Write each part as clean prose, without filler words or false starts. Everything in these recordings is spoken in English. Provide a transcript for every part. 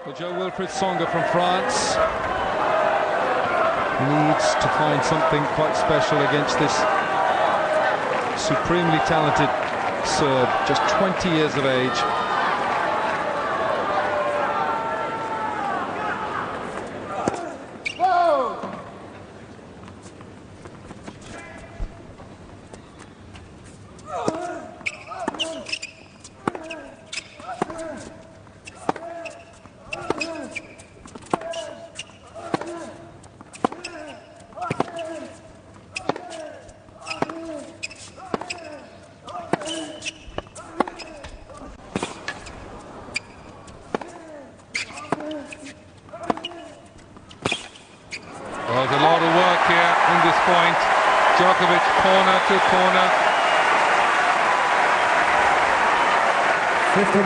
Well, Wilfried Tsonga from France needs to find something quite special against this supremely talented Serb, just 20 years of age. Well, there's a lot of work here in this point. Djokovic corner to corner. 15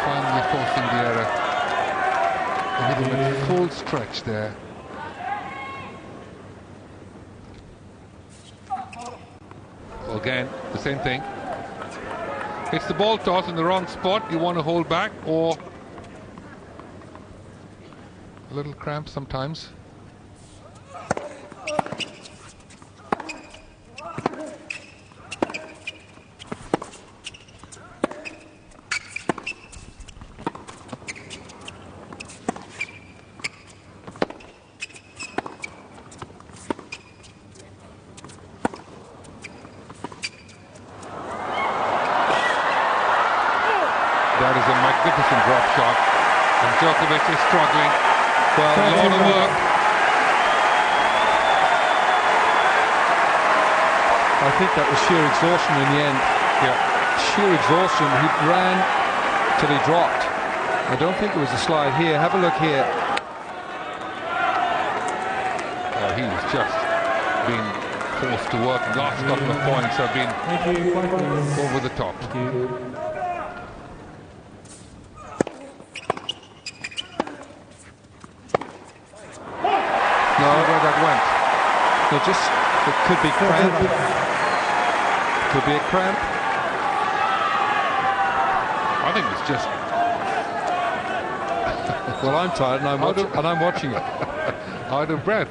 Finally forcing the error. A little bit full stretch there. Again, the same thing. It's the ball toss in the wrong spot. You want to hold back, or a little cramp sometimes. That is a magnificent drop shot, and Djokovic is struggling. Well, a lot of work. I think that was sheer exhaustion in the end. Yeah. Sheer exhaustion. He ran till he dropped. I don't think it was a slide here. Have a look here. He's just been forced to work. Last couple of points have been over the top. No, where that went. It could be cramp. Could be a cramp. I think it's just. Well, I'm tired and I'm watching it. Out of breath.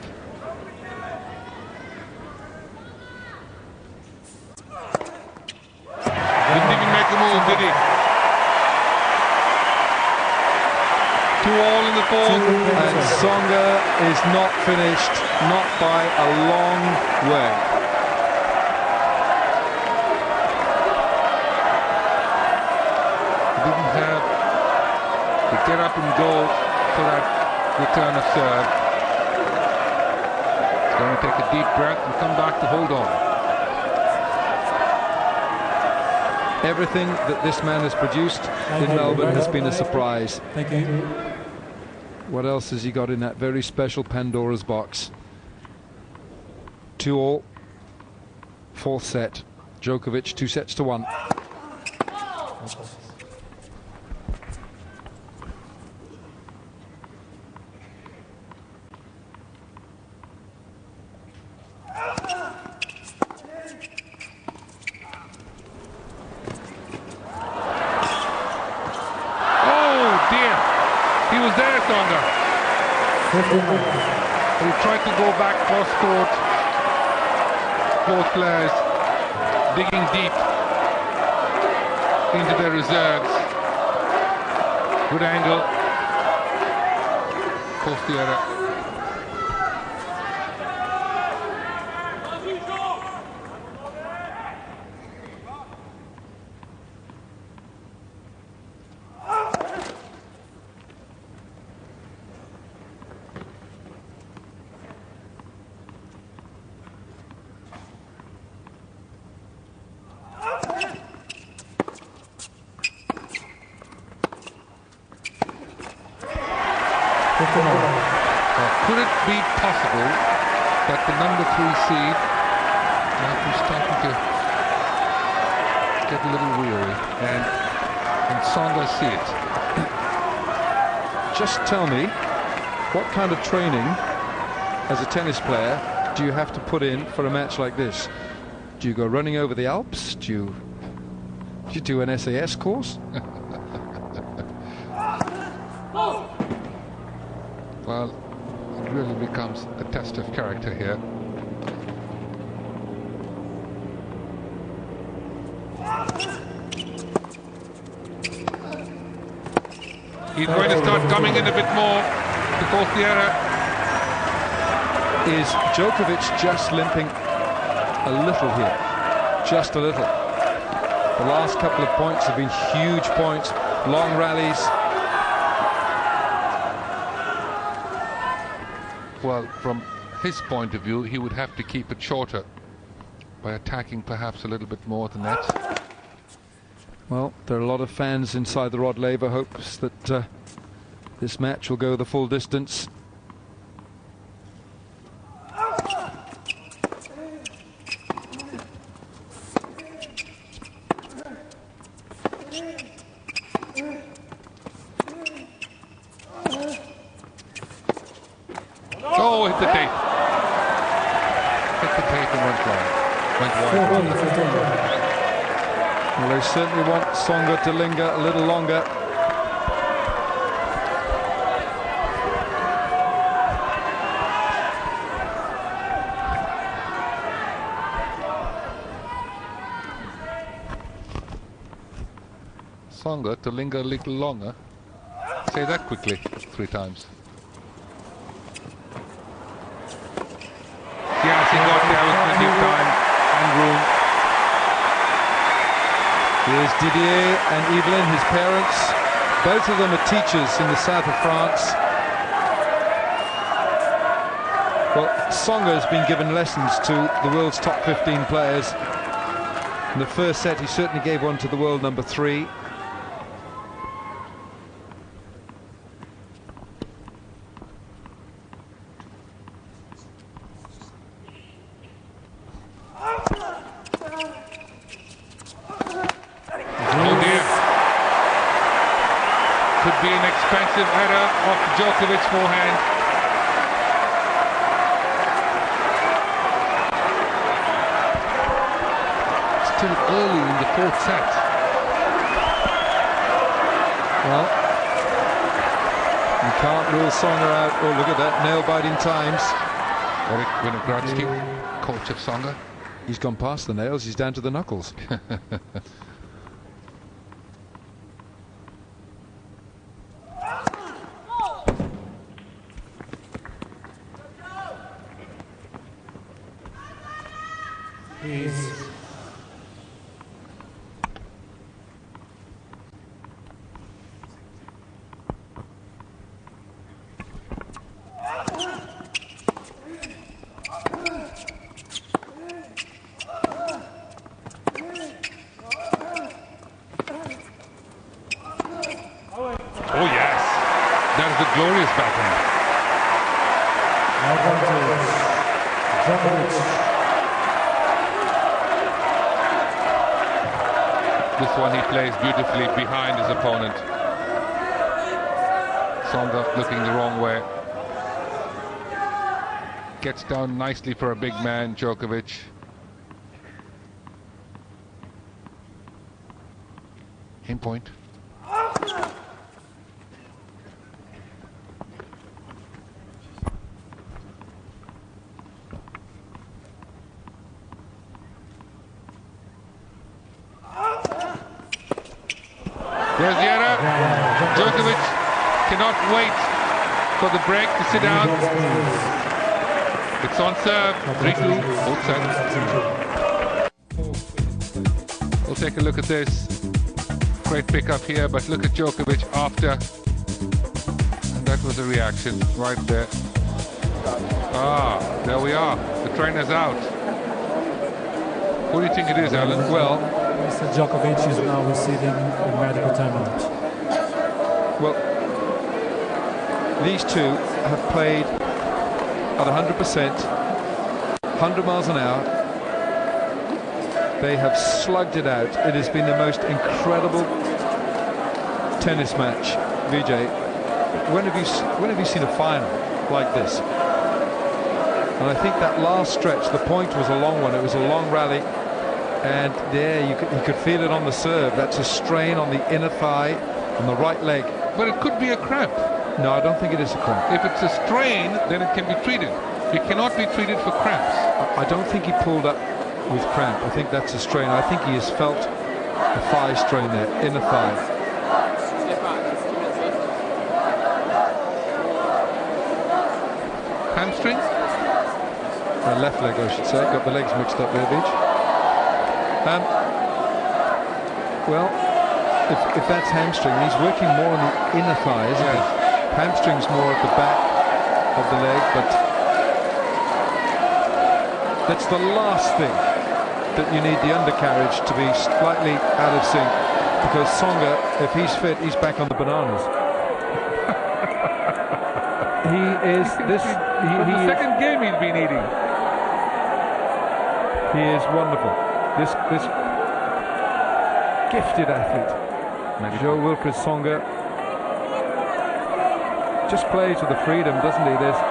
Didn't even make a move, did he? 2-all in the fourth. And Tsonga is not finished, not by a long way. He didn't have to get up and go for that return of serve. He's going to take a deep breath and come back to hold on. Everything that this man has produced in Melbourne has been a surprise. Thank you. What else has he got in that very special Pandora's box? 2-all, fourth set. Djokovic 2-1. He was there, Tsonga. He tried to go back cross court. Both players digging deep into their reserves. Good angle. Forced the error. Could it be possible that the number 3 seed might be starting to get a little weary, and Tsonga see it? Just tell me, what kind of training as a tennis player do you have to put in for a match like this? Do you go running over the Alps? Do you do an SAS course? Well, it really becomes a test of character here. He's going to start coming in a bit more to force the error. Is Djokovic just limping a little here? Just a little. The last couple of points have been huge points, long rallies. Well, from his point of view, he would have to keep it shorter by attacking perhaps a little bit more than that. Well, there are a lot of fans inside the Rod Laver hopes that this match will go the full distance. Oh, hit the tape. Hit the tape and went wide. Well, they certainly want Tsonga to linger a little longer. Tsonga to linger a little longer. Say that quickly 3 times. Yes, he got there with plenty of time and room. Here's Didier and Evelyn, his parents. Both of them are teachers in the south of France. Well, Tsonga has been given lessons to the world's top 15 players. In the first set, he certainly gave one to the world number 3. Could be an expensive header off Djokovic's forehand. Still early in the 4th set. Well, you can't rule Tsonga out. Oh, look at that, nail-biting times. Eric Winogradsky, coach of Tsonga. He's gone past the nails, he's down to the knuckles. Oh yes, that is a glorious backhand. This one he plays beautifully behind his opponent. Tsonga looking the wrong way. Gets down nicely for a big man, Djokovic. In point. There's the error. Djokovic cannot wait for the break to sit down. It's on serve. 3-2. Both sets. We'll take a look at this. Great pickup here, but look at Djokovic after. And that was a reaction right there. Ah, there we are. The trainer's out. What do you think it is, Alan? Well, Mr. Djokovic is now receiving a medical timeout. well, these two have played at 100%, 100 miles an hour. They have slugged it out. It has been the most incredible tennis match, Vijay. When have you seen a final like this? And I think that last stretch, the point was a long one. It was a long rally. And there you could feel it on the serve. That's a strain on the inner thigh, on the right leg. But it could be a cramp. No, I don't think it is a cramp. If it's a strain, then it can be treated. It cannot be treated for cramps. I don't think he pulled up with cramp. I think that's a strain. I think he has felt a thigh strain there, inner thigh. Hamstring? Left leg, I should say. Got the legs mixed up there, Beach. Well, if that's hamstring, he's working more on the inner thigh, isn't he? Hamstring's more at the back of the leg, but that's the last thing that you need the undercarriage to be slightly out of sync, because Tsonga, if he's fit, he's back on the bananas. He is this. The second game he's been eating. He is wonderful. This gifted athlete, Wilfried Tsonga, just plays with the freedom, doesn't he? There's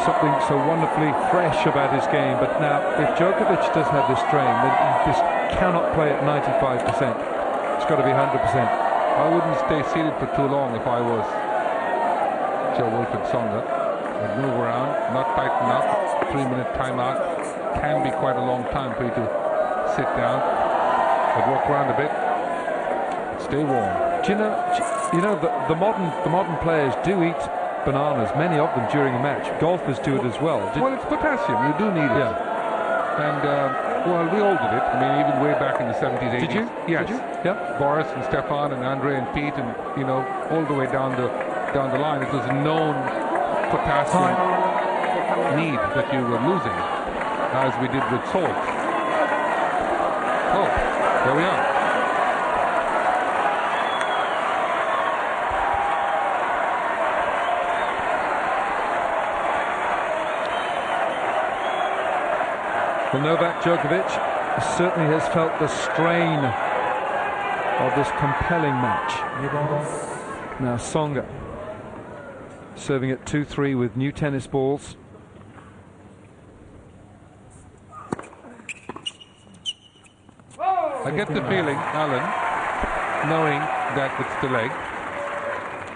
something so wonderfully fresh about his game. But now, if Djokovic does have this strain, then he just cannot play at 95%. It's got to be 100%. I wouldn't stay seated for too long if I was Wilfried Tsonga. I'd move around, not tighten up. 3-minute timeout can be quite a long time for you to sit down. I'd walk around a bit, stay warm. Do you know the modern players do eat bananas, many of them during a match. Golfers do it as well. Well, it's potassium. You do need it. Yeah. And well, we all did it. I mean, even way back in the 70s, 80s. Did you? Yes. Did you? Yeah. Boris and Stefan and Andre and Pete, and all the way down the line, it was a known potassium need that you were losing, as we did with salt. Oh, there we are. Well, Novak Djokovic certainly has felt the strain of this compelling match. Now Tsonga serving at 2-3 with new tennis balls. I get the feeling, Alan, knowing that it's the leg,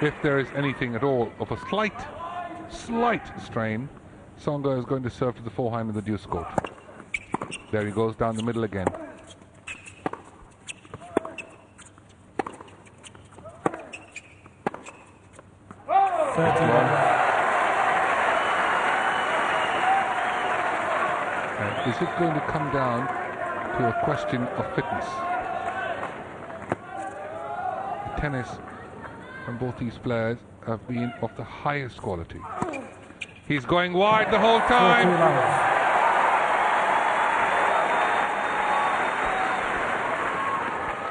if there is anything at all of a slight strain, Tsonga is going to serve to the forehand of the deuce court. There he goes down the middle again. And is it going to come down to a question of fitness? The tennis from both these players have been of the highest quality. He's going wide the whole time.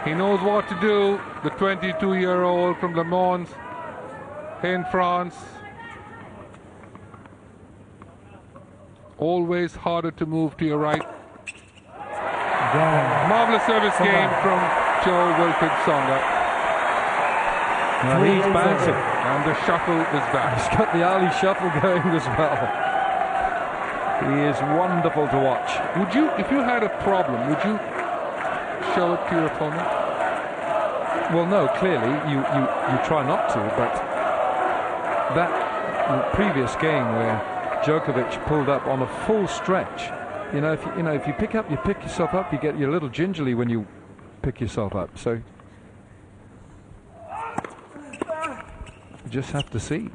He knows what to do, the 22-year-old from Le Mans in France. Always harder to move to your right. Marvelous service game from Wilfried Tsonga. Now he's bouncing. And the shuffle is back. He's got the Ali shuffle going as well. He is wonderful to watch. Would you, if you had a problem, would you show it to your opponent? Well, no, clearly you try not to, but that previous game where Djokovic pulled up on a full stretch, if you pick yourself up, you get a little gingerly when you pick yourself up. So you just have to see.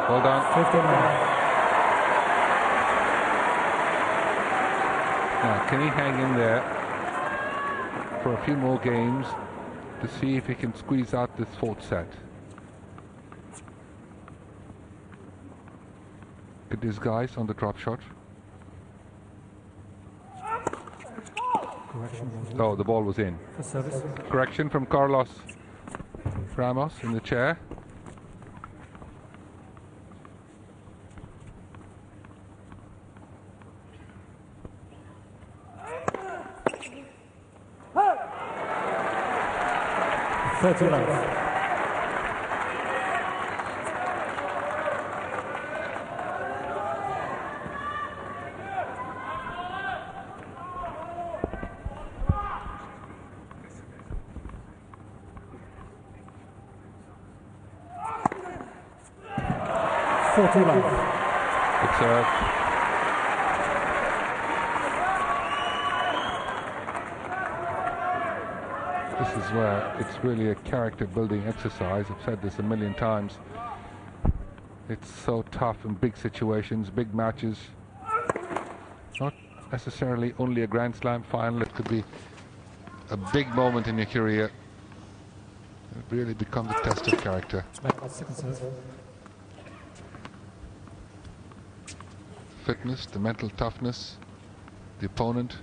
Well done. Now, can he hang in there for a few more games to see if he can squeeze out this fourth set? Look at these guys on the drop shot. Oh, the ball was in. Correction from Carlos Ramos in the chair. 41. Good serve. This is where it's really a character building exercise. I've said this a million times. It's so tough in big situations, big matches. Not necessarily only a Grand Slam final. It could be a big moment in your career. It really becomes a test of character. Fitness, the mental toughness, the opponent.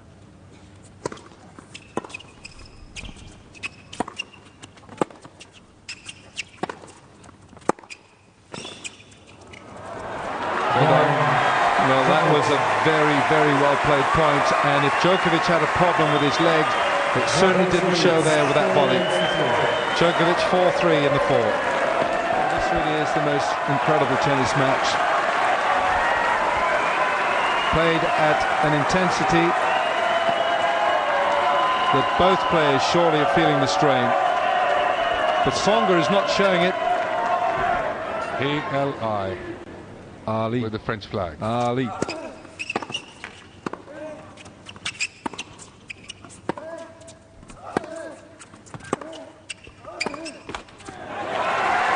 Well, that was a very, very well played point, and if Djokovic had a problem with his legs, it certainly didn't show there with that volley. Djokovic 4-3 in the fourth. This really is the most incredible tennis match. Played at an intensity that both players surely are feeling the strain. But Tsonga is not showing it. A-L-I. Ali. With the French flag. Ali.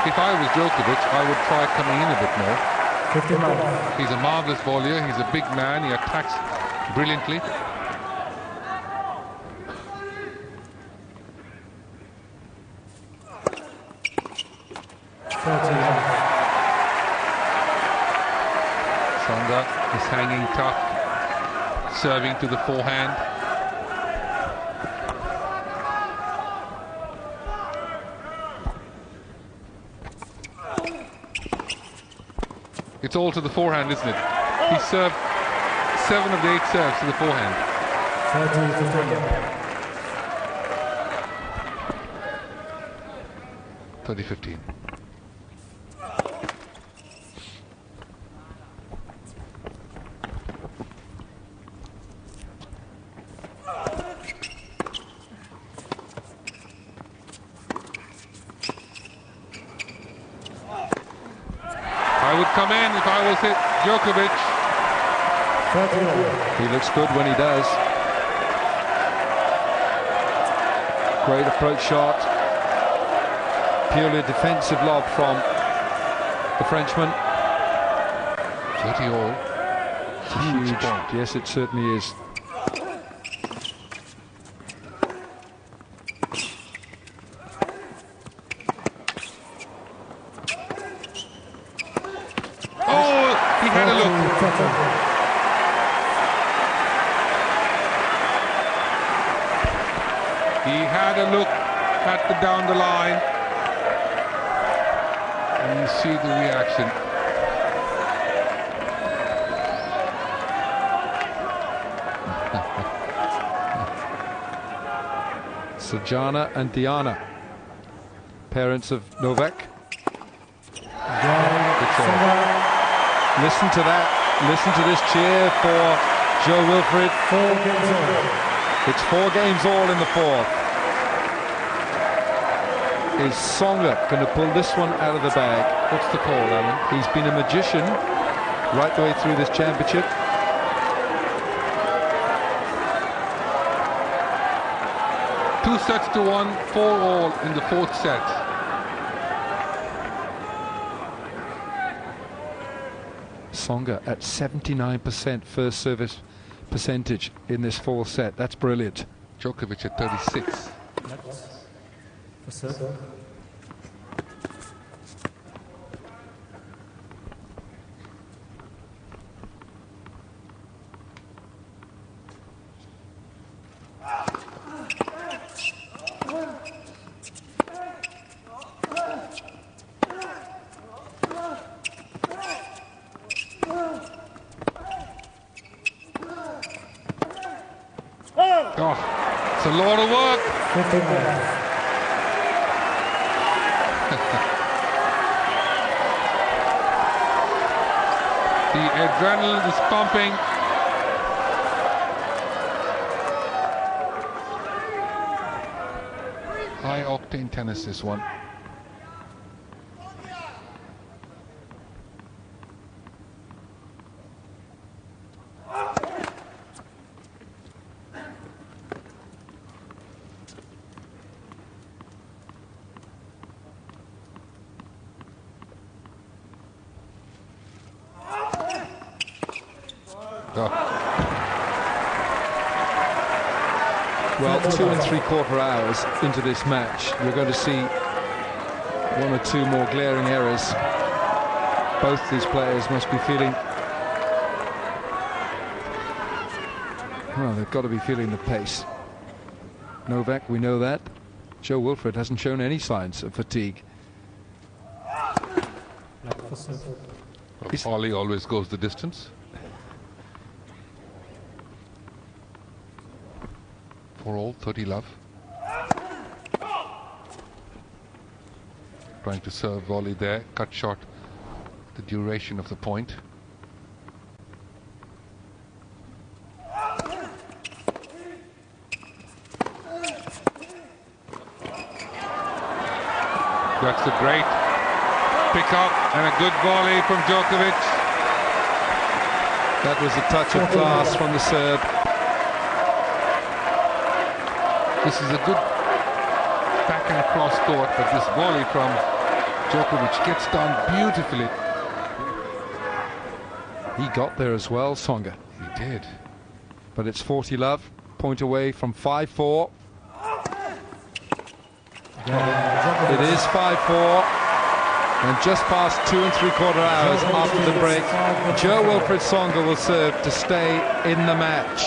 If I was Djokovic, I would try coming in a bit more. 59. He's a marvelous volleyer, he's a big man, he attacks brilliantly. Tsonga is hanging tough, serving to the forehand. It's all to the forehand, isn't it? He served 7 of the 8 serves to the forehand. 30-15. I would come in if I was Djokovic. He looks good when he does. Great approach shot. Purely defensive lob from the Frenchman. 30 all. Huge. Yes, it certainly is. He had a look. He had a look at the down the line. And you see the reaction. Sajana and Diana, parents of Novak. Listen to that. Listen to this cheer for Joe Wilfried. 4 games all. It's 4 games all in the fourth. Is Tsonga going to pull this one out of the bag? What's the call, Alan? He's been a magician right the way through this championship. Two sets to 1, 4 all in the fourth set. Tsonga at 79% first service percentage in this fourth set. That's brilliant. Djokovic at 36. Oh, it's a lot of work. The adrenaline is pumping. High octane tennis, this one. Oh. Well, 2 3/4 hours into this match, you're going to see 1 or 2 more glaring errors. Both these players must be feeling, well, they've got to be feeling the pace. Novak, we know that. Joe Wilfried hasn't shown any signs of fatigue. Ollie always goes the distance. For all, 30 love. Trying to serve volley there, cut short the duration of the point. That's a great pick up and a good volley from Djokovic. That was a touch of class from the Serb. This is a good back and cross court, but this volley from Djokovic gets done beautifully. He got there as well, Tsonga. He did. But it's 40 love, point away from 5-4. It is 5-4, and just past 2 3/4 hours after the break, Joe Wilfried Tsonga will serve to stay in the match.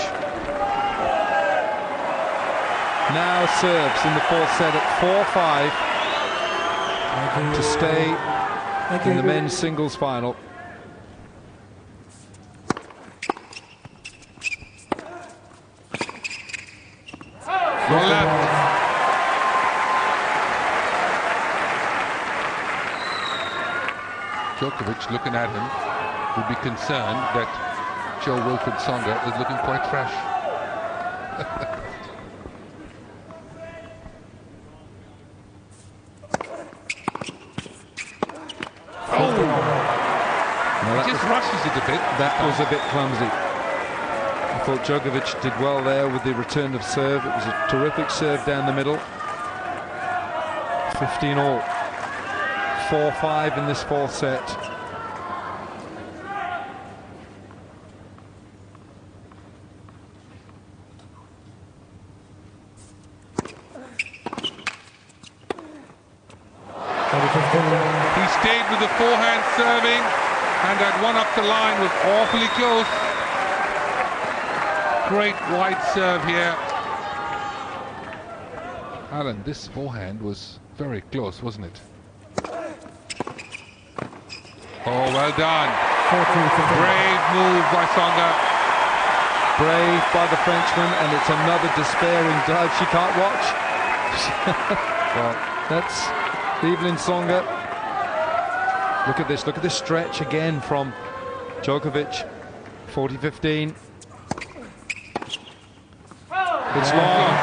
Now serves in the 4th set at 4-5 to stay in the men's singles final. Well left. Djokovic, looking at him, would be concerned that Joe Wilfried Tsonga is looking quite fresh. Oh! He just rushes it a bit. That was a bit clumsy. I thought Djokovic did well there with the return of serve. It was a terrific serve down the middle. 15 all. 4-5 in this 4th set. He stayed with the forehand serving, and that one up the line was awfully close. Great wide serve here. Alan, this forehand was very close, wasn't it? Oh, well done. Brave move by Tsonga. Brave by the Frenchman, and it's another despairing dive. She can't watch. Well, that's Evelyn Tsonga. Look at this stretch again from Djokovic. 40-15. It's long.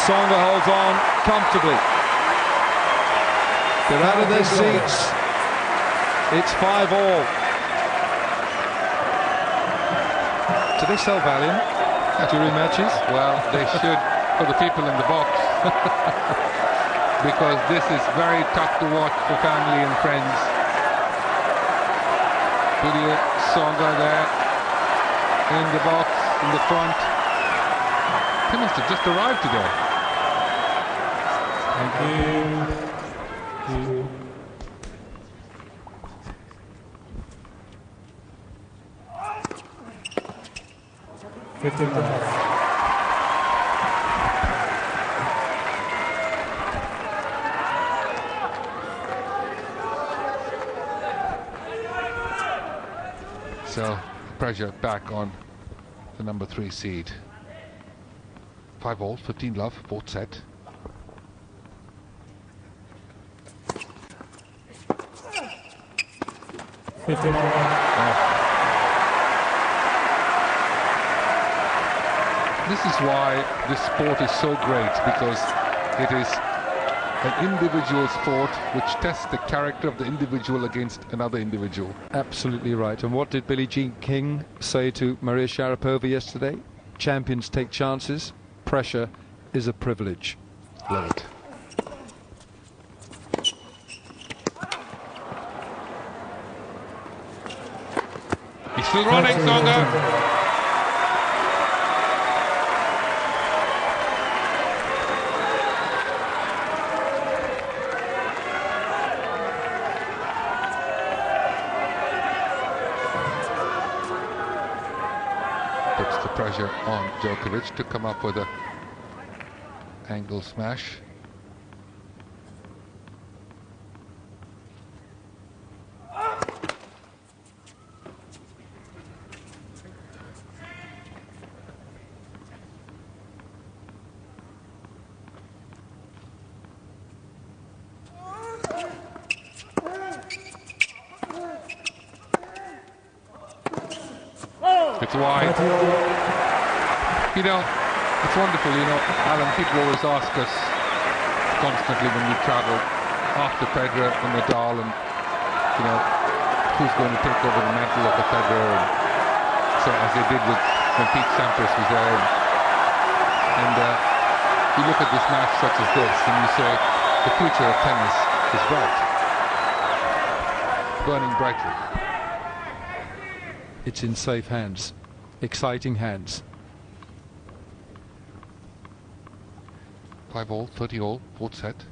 Tsonga holds on comfortably. They're out of their seats. It's 5 all. Do they sell Valium during matches? Well, they should for the people in the box. Because this is very tough to watch for family and friends. Video Tsonga there in the box, in the front. He must have just arrived today. Thank you. So pressure back on the number 3 seed. 5 all, 15 love, 4th set. This is why this sport is so great, because it is an individual sport which tests the character of the individual against another individual. Absolutely right. And what did Billie Jean King say to Maria Sharapova yesterday? Champions take chances. Pressure is a privilege. Love it. He's still running, Tsonga. pressure on Djokovic to come up with a angle smash. It's wide. You know, it's wonderful, you know, Alan, people always ask us constantly when we travel after Federer and Nadal and, you know, who's going to take over the mantle of the Federer, and so as they did when Pete Sampras was there. And you look at this match such as this and you say, the future of tennis is bright. Burning brightly. It's in safe hands, exciting hands. 5-all, 30-all, fourth set. He's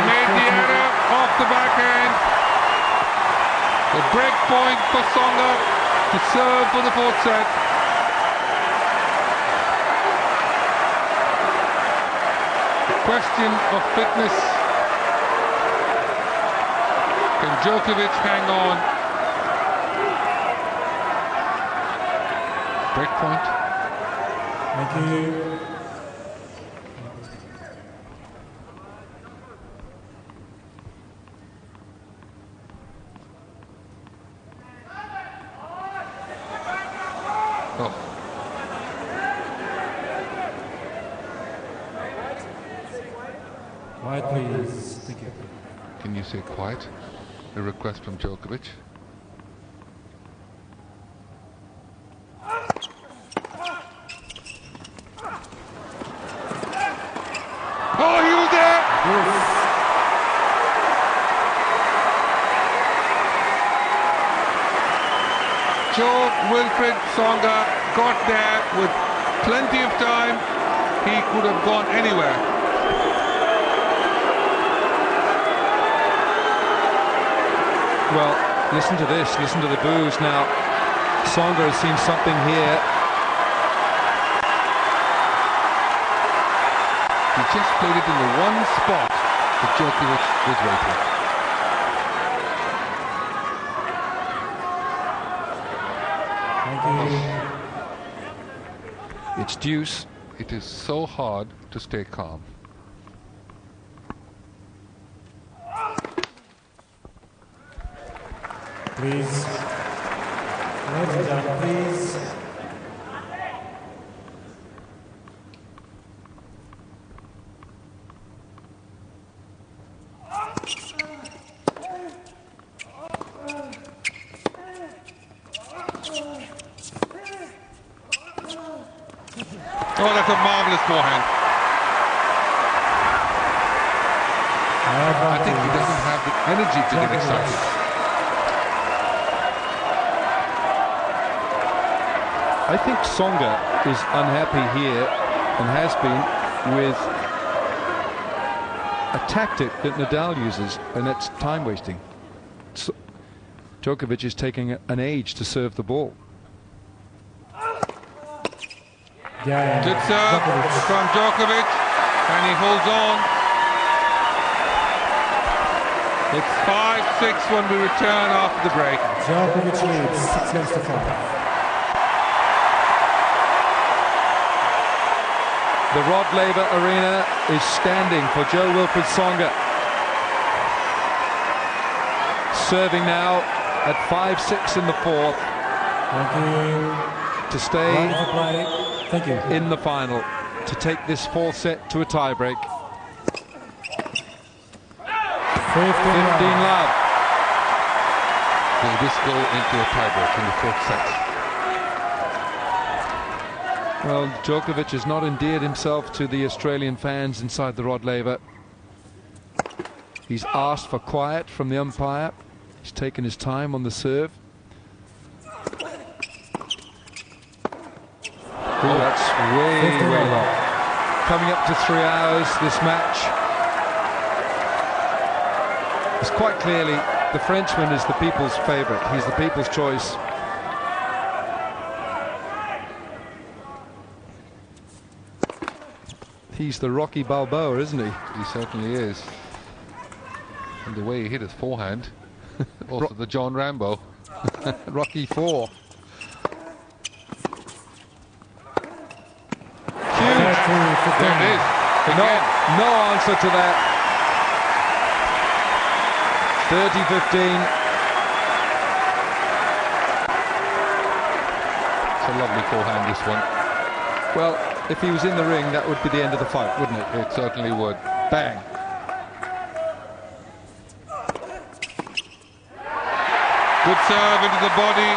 made the error off the backhand. The break point for Tsonga to serve for the fourth set. Question of fitness. Can Djokovic hang on? Break point. Thank you. Oh. Quiet, please. Thank you. Can you say quiet? A request from Djokovic. Oh, he was there! Wilfried Tsonga got there with plenty of time. He could have gone anywhere. Well, listen to this, listen to the boos now. Tsonga has seen something here. He just played it in the one spot that Djokovic was waiting. Thank you. It's deuce. It is so hard to stay calm. Please. Ladies and gentlemen, please. Oh, that's a marvelous forehand. I think he doesn't have the energy to get excited. I think Tsonga is unhappy here and has been with a tactic that Nadal uses, and that's time wasting. Djokovic is taking an age to serve the ball. Good serve from Djokovic, and he holds on. It's 5-6 when we return after the break. Djokovic leads 6-5. The Rod Laver Arena is standing for Wilfried Tsonga. Serving now at 5-6 in the fourth. Thank you. To stay Thank you. in the final, to take this fourth set to a tiebreak. 15 love. Will this go into a tiebreak in the fourth set? Well, Djokovic has not endeared himself to the Australian fans inside the Rod Laver. He's asked for quiet from the umpire. He's taken his time on the serve. Oh, that's way long. Coming up to 3 hours, this match. It's quite clearly the Frenchman is the people's favourite. He's the people's choice. He's the Rocky Balboa, isn't he? He certainly is. And the way he hit his forehand. Also the John Rambo. Rocky 4. Huge. There it is. Again. No answer to that. 30-15. It's a lovely forehand, this one. Well, if he was in the ring, that would be the end of the fight, wouldn't it? It certainly would. Bang. Good serve into the body.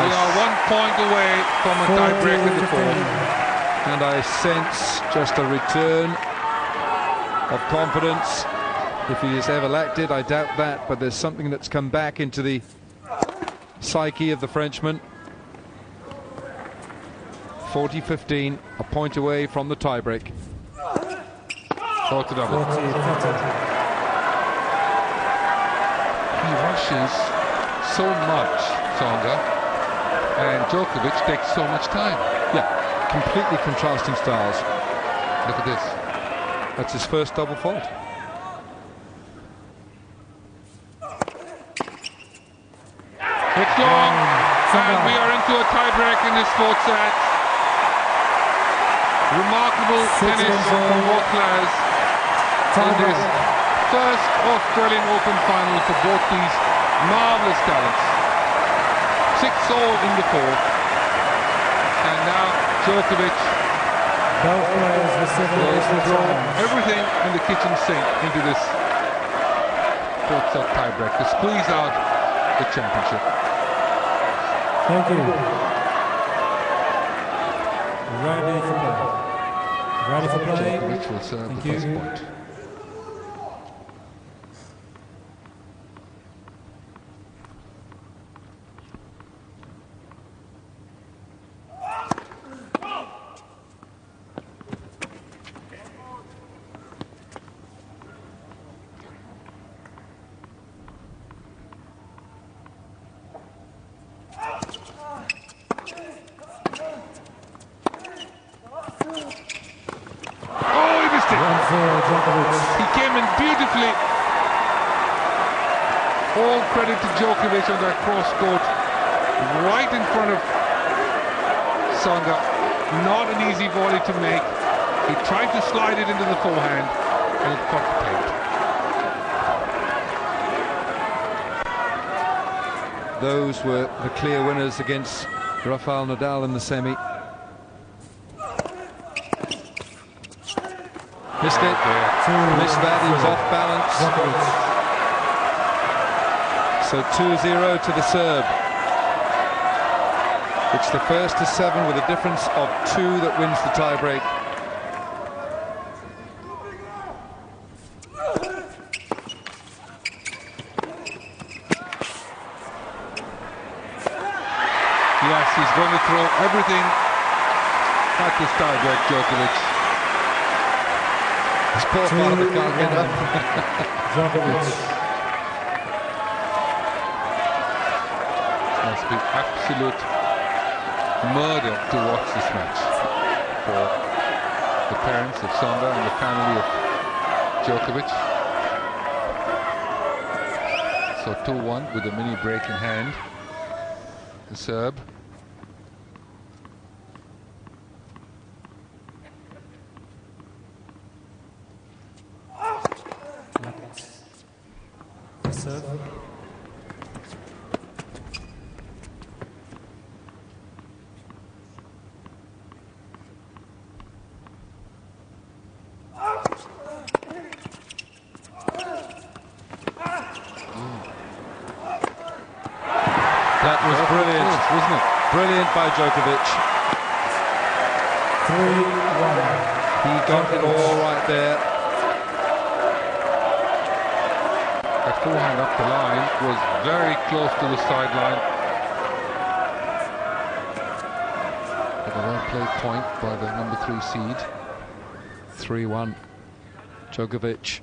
We are 1 point away from a tie-break in the fourth. And I sense just a return of confidence. If he has ever lacked it, I doubt that, but there's something that's come back into the psyche of the Frenchman. 40-15, a point away from the tie-break. Short to double. He rushes so much, Tsonga, and Djokovic takes so much time. Yeah, completely contrasting styles. Look at this. That's his first double fault. It's long, and we are into a tie-break in this fourth set. Remarkable finish from both players in this first Australian Open final for both these marvellous talents. 6-all in the fourth, and now Djokovic will throw everything in the kitchen sink into this fourth set tiebreak to squeeze out the championship. Thank you. Ready for play. Ready for play. Djokovic will serve the first point. He came in beautifully. All credit to Djokovic on that cross court, right in front of Tsonga. Not an easy volley to make. He tried to slide it into the forehand, and it caught the plate. Those were the clear winners against Rafael Nadal in the semi. Missed it. Missed that. He was off balance. So 2-0 to the Serb. It's the first to 7 with a difference of 2 that wins the tiebreak. Yes, he's going to throw everything at this tiebreak, Djokovic. This poor father can't get up. Djokovic. Must be absolute murder to watch this match for the parents of Tsonga and the family of Djokovic. So 2-1 with a mini break in hand. The Serb. That was brilliant, wasn't it? Brilliant by Djokovic. 3-1. He got it all right there. That forehand up the line was very close to the sideline. But a well-played point by the number 3 seed. 3-1. Djokovic.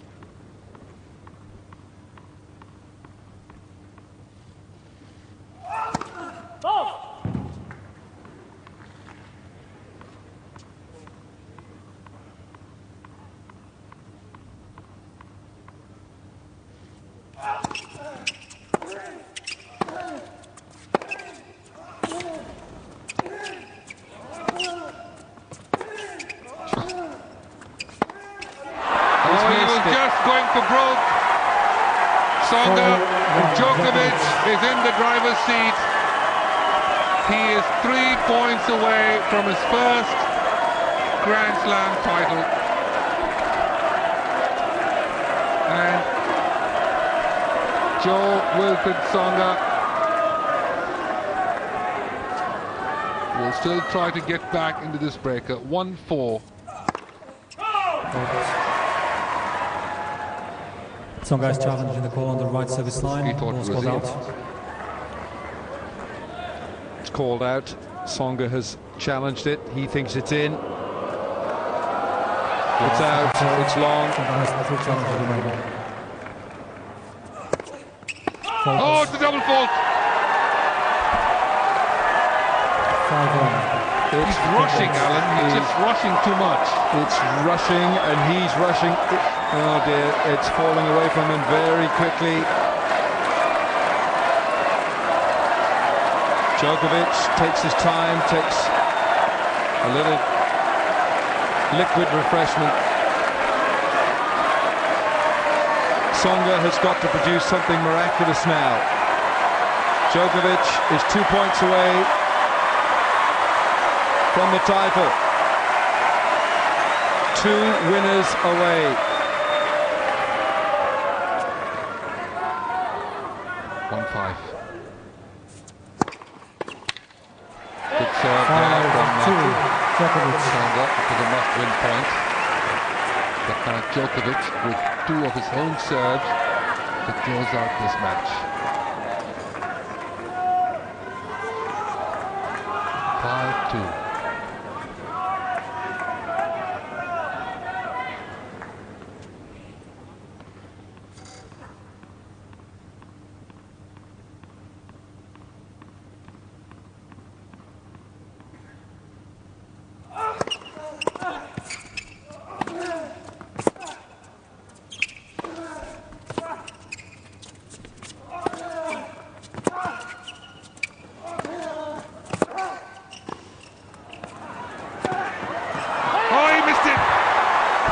Going for broke. Tsonga, Djokovic is in the driver's seat. He is 3 points away from his first Grand Slam title. And Wilfried Tsonga will still try to get back into this breaker. 1-4. Tsonga's challenging the call on the right service line. He thought it was called out. It's called out. Tsonga has challenged it. He thinks it's in. It's out. It's long. Tsonga has 3 challenges remaining. Oh, it's a double fault. 5-1. He's rushing, Alan. He's just rushing too much. It's rushing, and he's rushing. Oh dear, it's falling away from him very quickly. Djokovic takes his time, takes a little liquid refreshment. Tsonga has got to produce something miraculous now. Djokovic is 2 points away from the title. 2 winners away. 1-5. Good serve there from Tsonga for the must-win point. But now Djokovic with 2 of his own serves to close out this match. 5-2.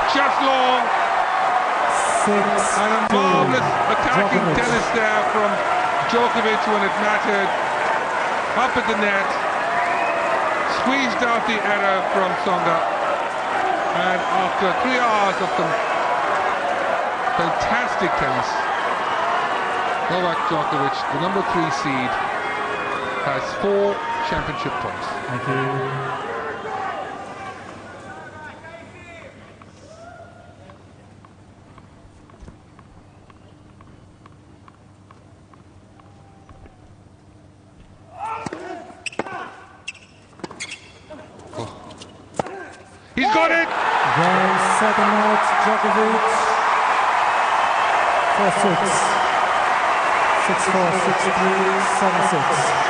Just long. And a marvellous attacking tennis there from Djokovic when it mattered. Up at the net. Squeezed out the error from Tsonga. And after 3 hours of some fantastic tennis, Novak Djokovic, the number 3 seed, has 4 championship points. Thank you. He's got it! Then second out, Djokovic. 4-6. 6-4, 6-3, 7-6.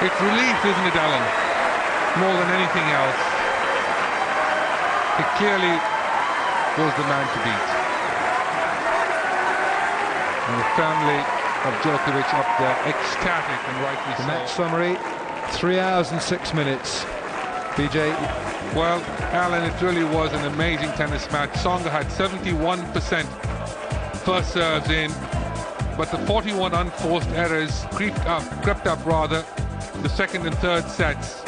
It's relief, isn't it, Alan? More than anything else. He clearly was the man to beat. And the family of Djokovic up there, ecstatic and rightly so. The match summary, 3 hours and 6 minutes. BJ? Well, Alan, it really was an amazing tennis match. Tsonga had 71% first serves in, but the 41 unforced errors crept up the second and third sets.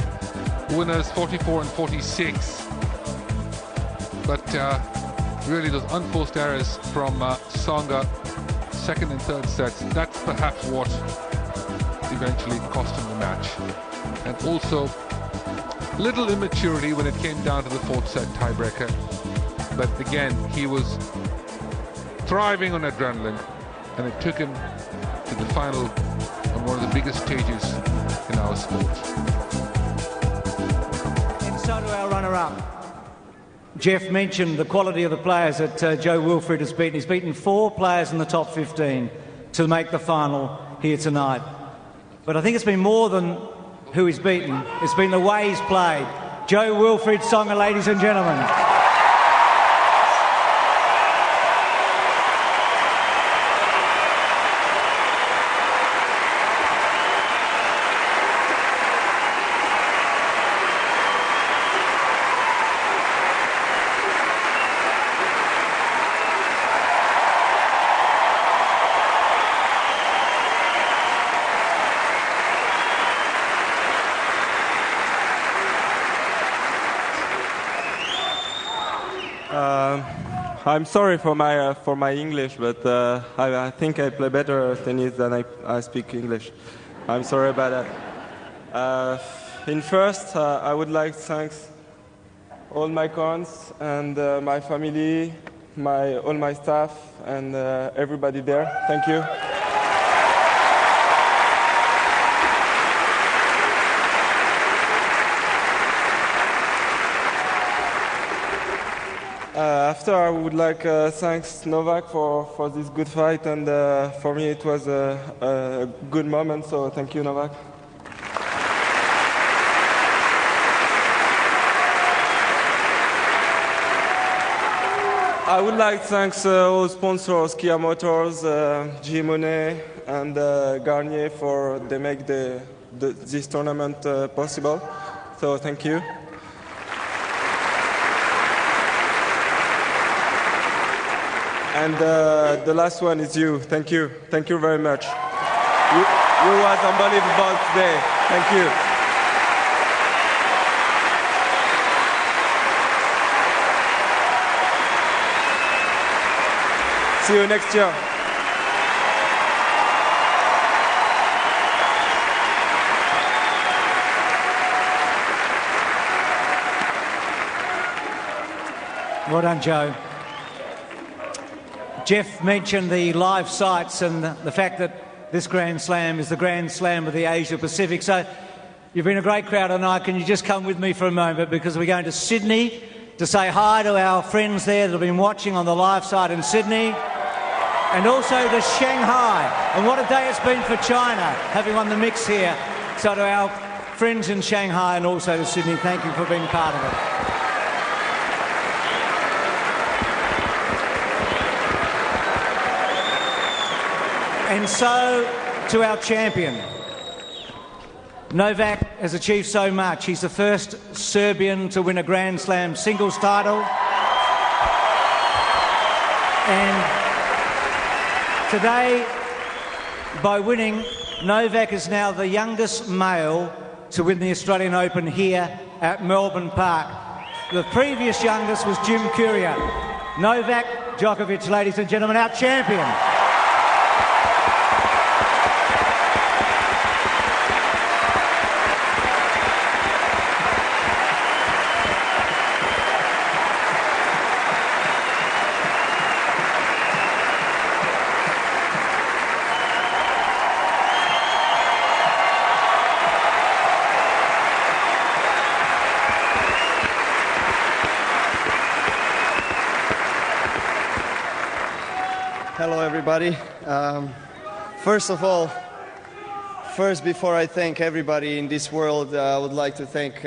Winners 44 and 46. But really those unforced errors from Tsonga, second and third sets, that's perhaps what eventually cost him the match. And also little immaturity when it came down to the 4th set tiebreaker. but again, he was thriving on adrenaline, and it took him to the final on one of the biggest stages in our sport. And so to our runner-up. Jeff mentioned the quality of the players that Joe Wilfried has beaten. He's beaten 4 players in the top 15 to make the final here tonight. But I think it's been more than who he's beaten. It's been the way he's played. Joe Wilfried, Tsonga, ladies and gentlemen. I'm sorry for my English, but I think I play better tennis than I speak English. I'm sorry about that. In first, I would like to thank all my cons and my family, all my staff, and everybody there. Thank you. After, I would like to thank Novak for this good fight, and for me it was a good moment, so thank you, Novak. I would like to thank all sponsors, Kia Motors, G Money, and Garnier for they make this tournament possible, so thank you. And the last one is you. Thank you. Thank you very much. You was unbelievable today. Thank you. See you next year. Well done, Joe. Jeff mentioned the live sights and the fact that this Grand Slam is the Grand Slam of the Asia Pacific. So you've been a great crowd tonight. Can you just come with me for a moment, because we're going to Sydney to say hi to our friends there that have been watching on the live site in Sydney, and also to Shanghai. And what a day it's been for China, having won the mix here. So to our friends in Shanghai and also to Sydney, thank you for being part of it. And so, to our champion. Novak has achieved so much. He's the first Serbian to win a Grand Slam singles title. And today, by winning, Novak is now the youngest male to win the Australian Open here at Melbourne Park. The previous youngest was Jim Courier. Novak Djokovic, ladies and gentlemen, our champion. Hello, everybody. Before I thank everybody in this world, I would like to thank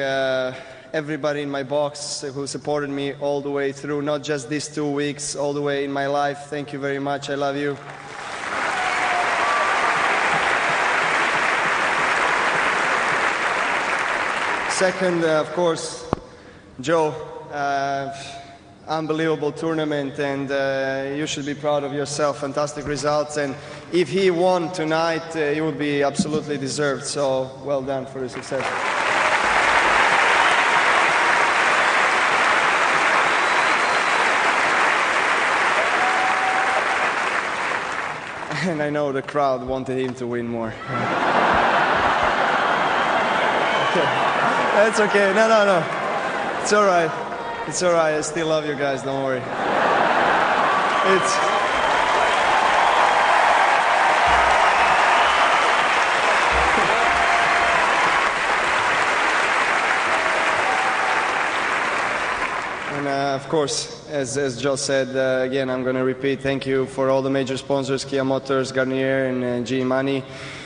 everybody in my box who supported me all the way through, not just these 2 weeks, all the way in my life. Thank you very much. I love you. Second, of course, Joe. Unbelievable tournament, and you should be proud of yourself. Fantastic results, and if he won tonight, it would be absolutely deserved. So well done for the success. And I know the crowd wanted him to win more. Okay. That's okay. No. It's all right. It's all right. I still love you guys. Don't worry. Of course, as Joe said, again, I'm going to repeat, thank you for all the major sponsors, Kia Motors, Garnier, and GE Money,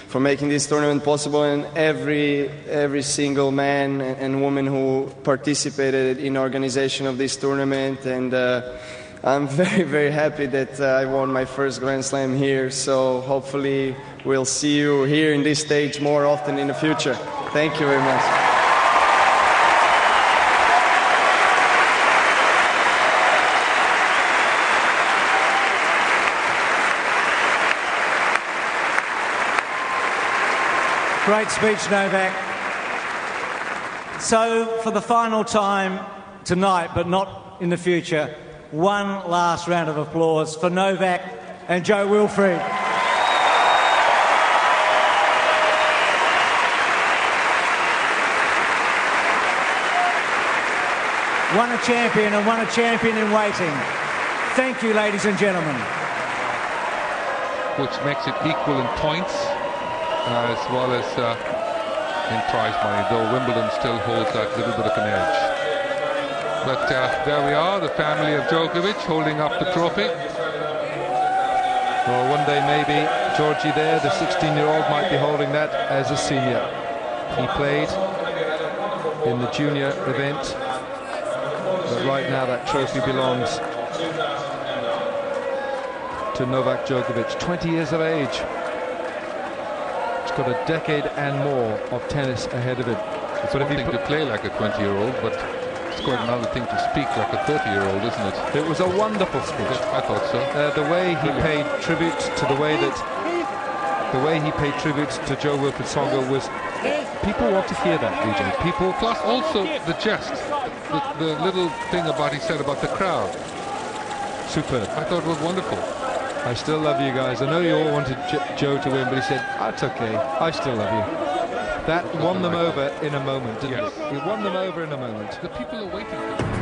for making this tournament possible, and every single man and woman who participated in organization of this tournament. And I'm very, very happy that I won my first Grand Slam here. So hopefully we'll see you here in this stage more often in the future. Thank you very much. Great speech, Novak. So, for the final time tonight, but not in the future, one last round of applause for Novak and Joe Wilfried. Won a champion and won a champion in waiting. Thank you, ladies and gentlemen. Which makes it equal in points, as well as in prize money, though Wimbledon still holds that little bit of an edge. But there we are, the family of Djokovic holding up the trophy. Well, one day maybe Georgie there, the 16-year-old, might be holding that as a senior. He played in the junior event, but right now that trophy belongs to Novak Djokovic, 20 years of age. Got a decade and more of tennis ahead of him. It's one thing to play like a 20-year-old, but it's quite another thing to speak like a 30-year-old, isn't it? It was a wonderful speech. I thought so. The way he paid tribute to the way he paid tribute to Joe Wilfried Tsonga was, people want to hear that, DJ. People, plus also the jest, the little thing about he said about the crowd. Superb. I thought it was wonderful. I still love you guys. I know you all wanted Joe to win, but he said, that's okay, I still love you. That won them over in a moment, didn't it? It won them over in a moment. The people are waiting for it.